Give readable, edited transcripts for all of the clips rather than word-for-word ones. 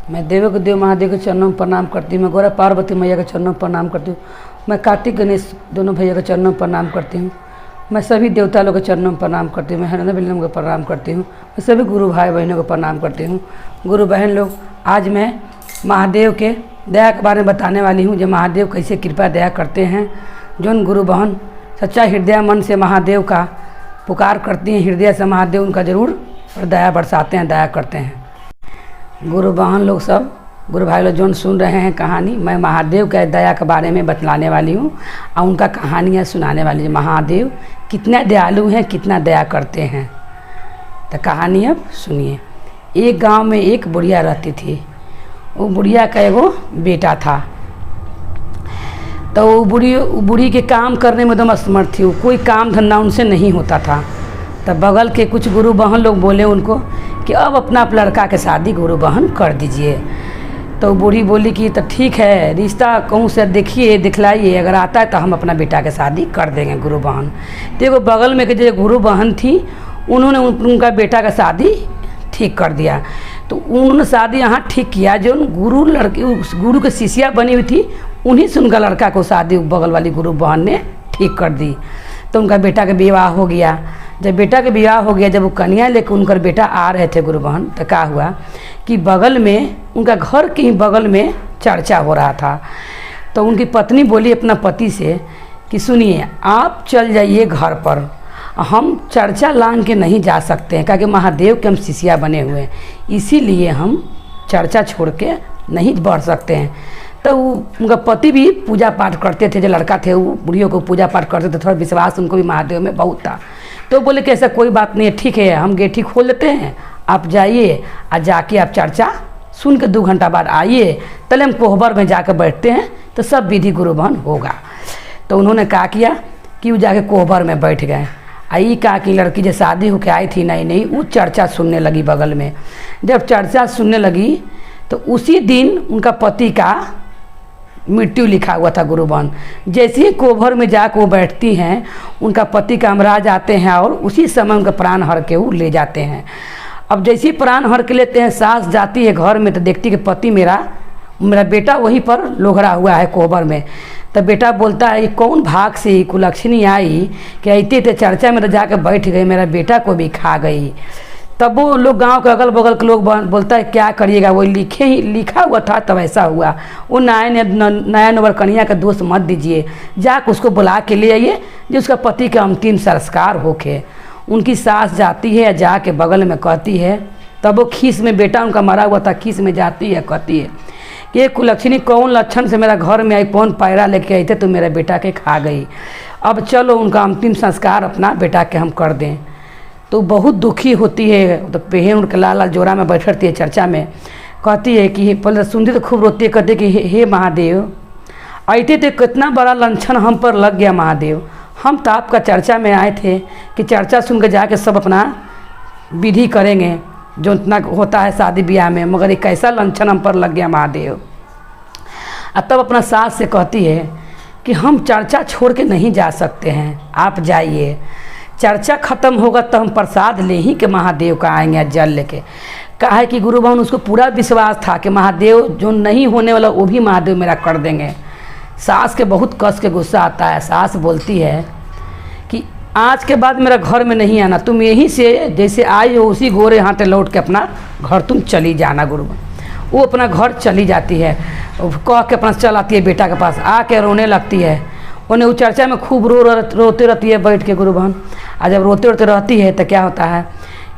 मैं देवों के देव महादेव के चरणों में प्रणाम करती हूँ। मैं गौरा पार्वती मैया के चरणों में प्रणाम करती हूँ। मैं कार्तिक गणेश दोनों भैया के चरणों में प्रणाम करती हूँ। मैं सभी देवता लोग के चरणों में प्रणाम करती हूँ। मैं हरना बिल्लम को प्रणाम करती हूँ। मैं सभी गुरु भाई बहनों को प्रणाम करती हूँ। गुरु बहन लोग, आज मैं महादेव के दया के बारे में बताने वाली हूँ, जो महादेव कैसे कृपा दया करते हैं। जो गुरु बहन सच्चा हृदय मन से महादेव का पुकार करती हैं, हृदय से महादेव उनका जरूर दया बरसाते हैं, दया करते हैं। गुरु बहन लोग सब, गुरु भाई लोग जो सुन रहे हैं कहानी, मैं महादेव के दया के बारे में बतलाने वाली हूँ और उनका कहानियाँ सुनाने वाली हूँ। महादेव कितना दयालु हैं, कितना दया करते हैं। तो कहानी अब सुनिए। एक गांव में एक बुढ़िया रहती थी। वो बुढ़िया का एगो बेटा था। तो वो बूढ़ी के काम करने में एकदम असमर्थ थी। वो कोई काम धंधा उनसे नहीं होता था। तब बगल के कुछ गुरु बहन लोग बोले उनको कि अब अपना लड़का के शादी गुरु बहन कर दीजिए। तो बूढ़ी बोली कि तो ठीक है, रिश्ता कहूँ से देखिए, दिखलाइए, अगर आता है तो हम अपना बेटा के शादी कर देंगे गुरु बहन। तो एगो बगल में के जो गुरु बहन थी, उन्होंने उनका बेटा का शादी ठीक कर दिया। तो उन्होंने शादी यहाँ ठीक किया। जो गुरु के शिष्या बनी हुई थी, उन्हीं से उनका लड़का को शादी बगल वाली गुरु बहन ने ठीक कर दी। तो उनका बेटा का विवाह हो गया। जब बेटा का विवाह हो गया, जब वो कन्या लेकर उनका बेटा आ रहे थे गुरु बहन, तो क्या हुआ कि बगल में, उनका घर के ही बगल में चर्चा हो रहा था। तो उनकी पत्नी बोली अपना पति से कि सुनिए, आप चल जाइए घर पर, हम चर्चा लांग के नहीं जा सकते हैं, क्योंकि महादेव के हम शिष्या बने हुए हैं, इसीलिए हम चर्चा छोड़ के नहीं बढ़ सकते हैं। तो उनका पति भी पूजा पाठ करते थे। जो लड़का थे वो बुढ़ियों को पूजा पाठ करते थे, थोड़ा विश्वास उनको भी महादेव में बहुत था। तो बोले कि ऐसा कोई बात नहीं है, ठीक है, हम गेठी खोल लेते हैं, आप जाइए और जाके आप चर्चा सुन के 2 घंटा बाद आइए, तले हम कोहबर में जाकर बैठते हैं तो सब विधि गुरु बहन होगा। तो उन्होंने क्या किया कि वो जाके कोहबर में बैठ गए। आई कहा कि लड़की जो शादी होकर आई थी नहीं वो चर्चा सुनने लगी बगल में। जब चर्चा सुनने लगी तो उसी दिन उनका पति का मृत्यु लिखा हुआ था गुरु बहन। जैसे ही कोहबर में जाकर वो बैठती हैं, उनका पति कामराज जाते हैं और उसी समय उनका प्राण हर के वो ले जाते हैं। अब जैसे ही प्राण हर के लेते हैं, सास जाती है घर में तो देखती कि पति मेरा बेटा वहीं पर लोहरा हुआ है कोहबर में। तब बेटा बोलता है, कौन भाग से कुलक्षणी आई कि आते थे चर्चा में तो जाकर बैठ गई, मेरा बेटा को भी खा गई। तब वो लोग गांव के अगल बगल के लोग बोलता है क्या करिएगा, वो लिखा हुआ था तब ऐसा हुआ। वो नया नवर कन्या का दोस्त मत दीजिए, जाकर उसको बुला के ले आइए जो उसका पति का अंतिम संस्कार होके। उनकी सास जाती है, जाके बगल में कहती है, तब वो खीस में, बेटा उनका मरा हुआ था, खीस में जाती है, कहती है कि ये कुलक्षणी कौन लक्षण से मेरा घर में आई, कौन पैरा लेके आई थे तो मेरे बेटा के खा गई। अब चलो उनका अंतिम संस्कार अपना बेटा के हम कर दें। तो बहुत दुखी होती है। तो पहन उनके लाल लाल जोरा में बैठती है चर्चा में, कहती है कि पहले सुनती तो खूब रोती है, कहते कि हे महादेव, आते थे कितना बड़ा लंछन हम पर लग गया महादेव। हम तो आपका चर्चा में आए थे कि चर्चा सुन के जाके सब अपना विधि करेंगे जो इतना होता है शादी ब्याह में, मगर एक कैसा लंछन हम पर लग गया महादेव। और तब अपना सास से कहती है कि हम चर्चा छोड़ के नहीं जा सकते हैं, आप जाइए, चर्चा खत्म होगा तो हम प्रसाद ले ही के महादेव का आएंगे जल लेके। कहा है कि गुरु बहन उसको पूरा विश्वास था कि महादेव जो नहीं होने वाला वो भी महादेव मेरा कर देंगे। सास के बहुत कस के गुस्सा आता है। सास बोलती है कि आज के बाद मेरा घर में नहीं आना, तुम यहीं से जैसे आई हो उसी गोरे हाथे लौट के अपना घर तुम चली जाना। गुरु बहन वो अपना घर चली जाती है, कह के अपना चल आती है बेटा के पास, आके रोने लगती है। उन्हें वो चर्चा में खूब रोते रहती है बैठ के गुरु बहन। और जब रोते रहती है तो क्या होता है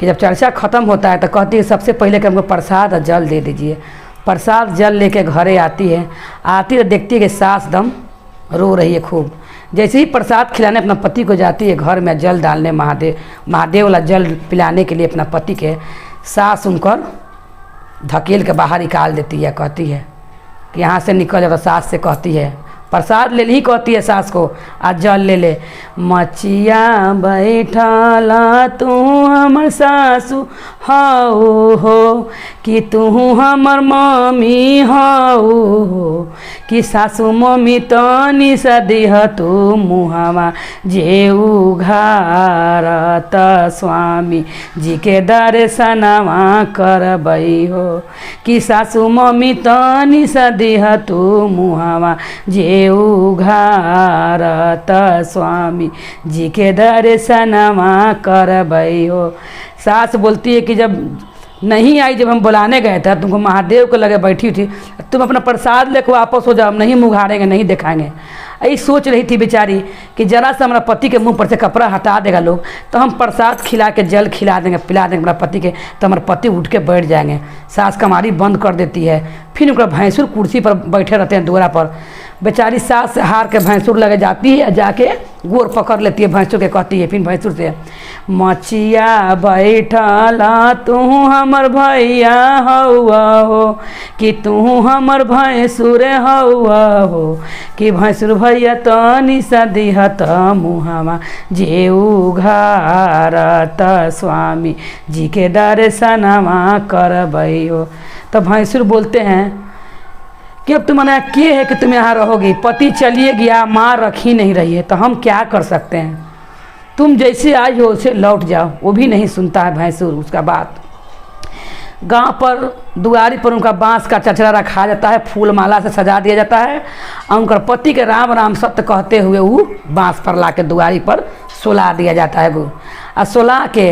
कि जब चर्चा ख़त्म होता है तो कहती है सबसे पहले कि हमको प्रसाद और जल दे दीजिए। प्रसाद जल लेके घरे आती है। आती है देखती है कि सास दम रो रही है खूब। जैसे ही प्रसाद खिलाने अपना पति को जाती है घर में जल डालने, महादेव वाला जल पिलाने के लिए अपना पति के, सास उनकर धकेल के बाहर निकाल देती है। कहती है कि यहाँ से निकल जाओ। सास से कहती है, प्रसाद ले ली, कहती है सास को, आज जल ले ले। मचिया बैठला तू हमर सासू हऊ हो, कि तू हमर मम्मी हऊ हो, कि सासू मम्मी तनी सा दिह तू मुहावा जे उघार त स्वामी जी के दर्शनवा करबई हो, कि सासू मम्मी तनी सा दिह तू मुहावा जे उघार त स्वामी जी के दर्शनवा करबई हो। सास बोलती है कि जब नहीं आई, जब हम बुलाने गए थे तुमको महादेव को लगे बैठी थी, तुम अपना प्रसाद लेकर वापस हो जाओ, नहीं मुँगाड़ेंगे नहीं दिखाएंगे। यही सोच रही थी बेचारी कि जरा सा हमारा पति के मुंह पर से कपड़ा हटा देगा लोग तो हम प्रसाद खिला के जल खिला देंगे पिला देंगे हमारा पति के, तो हमारे पति उठ के बैठ जाएंगे। सास कमारी बंद कर देती है, फिर उनका भैंसुर कुर्सी पर बैठे रहते हैं द्वारा पर। बेचारी सास से हार के भैंसुर लगे जाती है, जाके गोर पकड़ लेती है भैंसुर के, कहती है फिर भैंसुर से मचिया बैठल तू हमर भैया हौआ हो, कि तू हमर भैंसुर हौआ हो, कि भैंसुर भैया तनी सा दिह त मुहावा जे उघार त स्वामी जी के दर्शनवा करबई हो। तो भैंसुर बोलते हैं कि अब तुम्हारा क्या है कि तुम यहाँ रहोगी, पति चलिए गया, माँ रखी नहीं रही है, तो हम क्या कर सकते हैं, तुम जैसे आई हो उसे लौट जाओ। वो भी नहीं सुनता है भैंसुर उसका बात। गांव पर दुआरी पर उनका बांस का चचरा रखा जाता है, फूल माला से सजा दिया जाता है, और उनका पति के राम राम सत्य कहते हुए वो बांस पर ला के दुआरी पर सुला दिया जाता है। वो और सुला के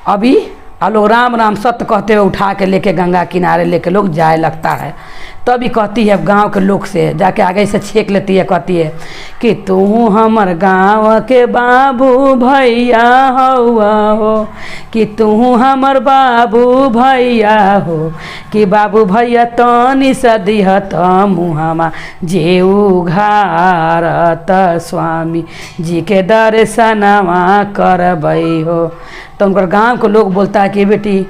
अभी लोग राम राम सत्य कहते हुए उठा के लेके गंगा किनारे लेके लोग जाए लगता है। तभी कहती है गांव के लोग से जाके आगे से छेक लेती है, कहती है कि तू हमर गांव के बाबू भैया हौआ हो, कि तू हमर बाबू भैया हो, कि बाबू भैया तनी सा दिह त मुहावा जे उघार त स्वामी जी के दर्शनवा करबई हो। तो उनका गांव के लोग बोलता है कि बेटी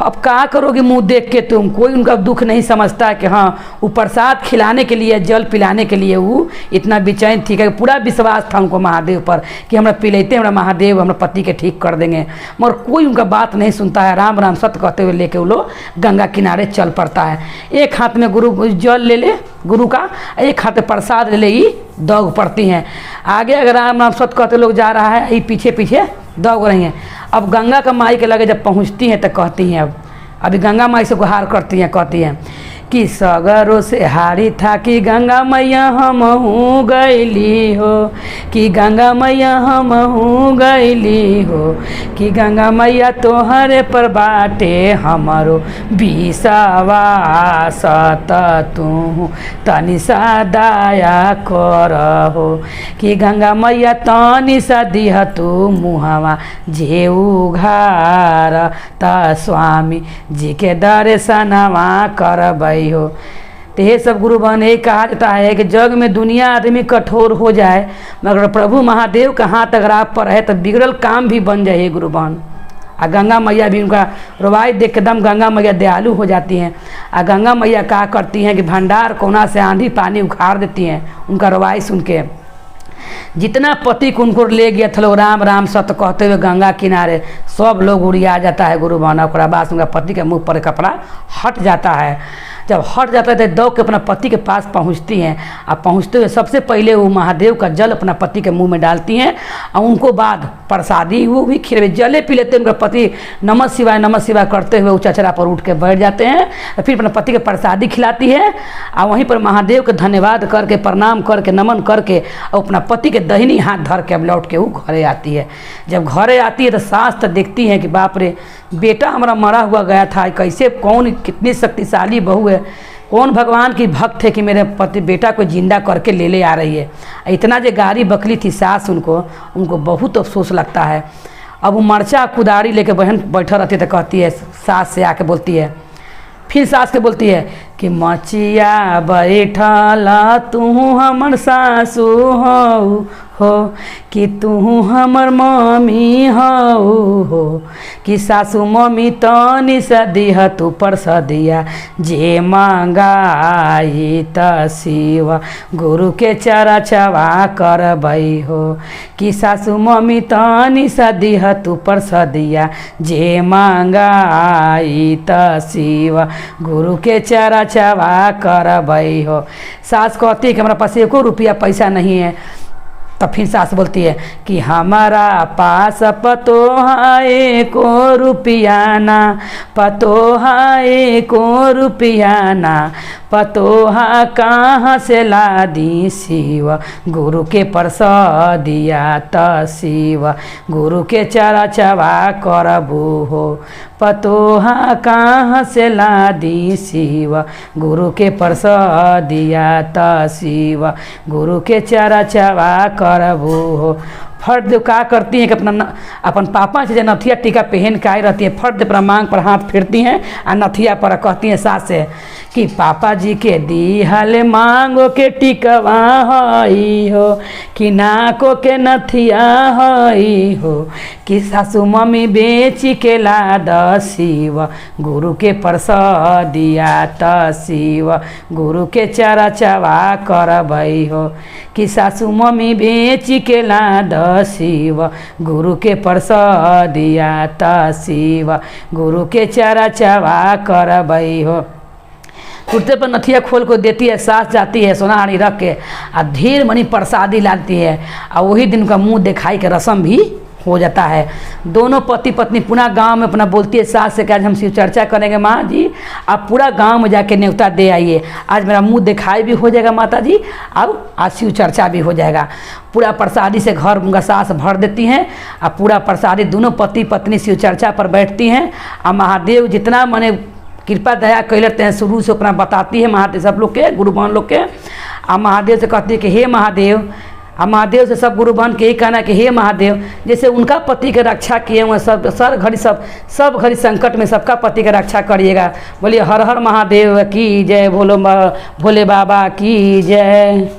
अब क्या करोगे मुंह देख के तुम, कोई उनका दुख नहीं समझता कि हाँ वो प्रसाद खिलाने के लिए जल पिलाने के लिए वो इतना बेचैन थी। कि पूरा विश्वास था उनको महादेव पर कि हमरा पिलाते हमारा महादेव हमारे पति के ठीक कर देंगे, मगर कोई उनका बात नहीं सुनता है। राम राम सत्य कहते हुए लेके वो लोग गंगा किनारे चल पड़ता है। एक हाथ में गुरु जल ले ले गुरु का, एक हाथ में प्रसाद ले ले, ही दौग पड़ती हैं। आगे अगर राम राम सत्य कहते लोग जा रहा है, ये पीछे पीछे दौग रही हैं। अब गंगा का माई के लगे जब पहुंचती हैं तो कहती हैं, अभी गंगा माई से गुहार करती हैं, कहती हैं कि सगरों से हारी था कि गंगा मैया हमहू गईली हो, कि गंगा मैया हमहू गईली हो, कि गंगा मैया तोहरे पर बाटे हमारो विश्वास त तू तनी सा दया कर हो, कि गंगा मैया तनी सा दिह तू मुहावा जे उघार त स्वामी जी के दर्शनवा करबई हो। तो ये सब गुरु बहन यही कहा जाता है कि जग में दुनिया आदमी कठोर हो जाए, मगर प्रभु महादेव का हाथ अगर आप पर है तो बिगड़ल काम भी बन जाए गुरु बहन। आ गंगा मैया भी उनका रवाई देख के दम गंगा मैया दयालु हो जाती हैं। आ गंगा मैया कहा करती हैं कि भंडार कोना से आंधी पानी उखाड़ देती हैं उनका रवाई सुन के। जितना पति को उनको ले गया था लोग राम राम सत्य कहते हुए गंगा किनारे, सब लोग उड़िया जाता है गुरु बहन। और बाद उनका पति के मुंह पर कपड़ा हट जाता है। जब हट जाता है तो दौड़ के अपना पति के पास पहुंचती हैं। अब पहुंचते हुए सबसे पहले वो महादेव का जल अपना पति के मुंह में डालती हैं, और उनको बाद प्रसादी वो भी खिलवे जले पी लेते हैं। उनका पति नमः शिवाय करते हुए वो चचरा पर उठ के बैठ जाते हैं। फिर अपना पति के प्रसादी खिलाती है, और वहीं पर महादेव के धन्यवाद करके प्रणाम करके नमन करके और अपना पति के दाहिनी हाथ धर के अब लौट के वो घरे आती है। जब घरे आती है तो सास तो देखती हैं कि बाप रे बेटा हमारा मरा हुआ गया था, कैसे कौन कितनी शक्तिशाली बहू है, कौन भगवान की भक्त है कि मेरे पति बेटा को जिंदा करके ले आ रही है। इतना जो गारी बकली थी सास उनको बहुत अफसोस लगता है। अब वो मरचा कुदारी लेके बहन बैठा रहती है तो कहती है सास से आके बोलती है, फिर सास के बोलती है कि मचिया बैठल तू हमर सासू हो कि तू हमर मम्मी हो कि सासू मम्मी तनी सा दिह तू परसदिया जे मांगाई त शिव गुरु के चरचवा करबै हो कि सासू मम्मी तनी सा दिह तू परसदिया जे मांगाई त शिव गुरु के चरचवा करबै हो। सास कहती है कि हमारा पास एको रुपया पैसा नहीं है, तब फिर सास बोलती है कि हमारा पास पतोहा को रुपया ना, पतोहा को रुपया ना, पतोहा कहाँ से ला दी शिव गुरु के परसदिया त शिव गुरु के चरचवा करबू हो। पतोहा कहाँ से ला दी शिव गुरु के परसदिया त शिव गुरु के चरचवा करबू हो। फर्द क्या करती हैं कि अपन पापा से नथिया टीका पहन के आई रहती है, फर्द पर मांग पर हाथ फेरती हैं और नथिया पर कहती हैं सास से कि पापा जी के दीहल मांगो के टिकवा हई हो कि नाको के नथिया हई हो कि सासू मम्मी बेची के ला द शिव गुरु के परसदिया त शिव गुरु के चरचवा करबै हो कि सासू मम्मी बेची के ला द शिव गुरु के परसदिया त शिव गुरु के चरचवा करबै हो। कुर्ते पर नथिया खोल को देती है सास, जाती है सोना हाड़ी रख के और ढेर मनी प्रसादी लाती है और वही दिन का मुंह दिखाई के रस्म भी हो जाता है। दोनों पति पत्नी पूरा गांव में अपना बोलती है सास से कि आज हम शिव चर्चा करेंगे माँ जी, आप पूरा गांव में जाके न्योता दे आइए, आज मेरा मुंह दिखाई भी हो जाएगा माता जी और आज शिव चर्चा भी हो जाएगा। पूरा प्रसादी से घर उनका सास भर देती हैं और पूरा प्रसादी दोनों पति पत्नी शिव चर्चा पर बैठती हैं और महादेव जितना मने कृपा दया कर लेते हैं शुरू से अपना बताती है महादेव सब लोग के गुरु बहन लोग के। और महादेव से कहती है कि हे महादेव, और महादेव से सब गुरु बहन के यही कहना है कि हे महादेव जैसे उनका पति के रक्षा किए हुए सब घड़ी संकट में सबका पति का रक्षा करिएगा। बोलिए हर हर महादेव की जय, भोले बाबा की जय।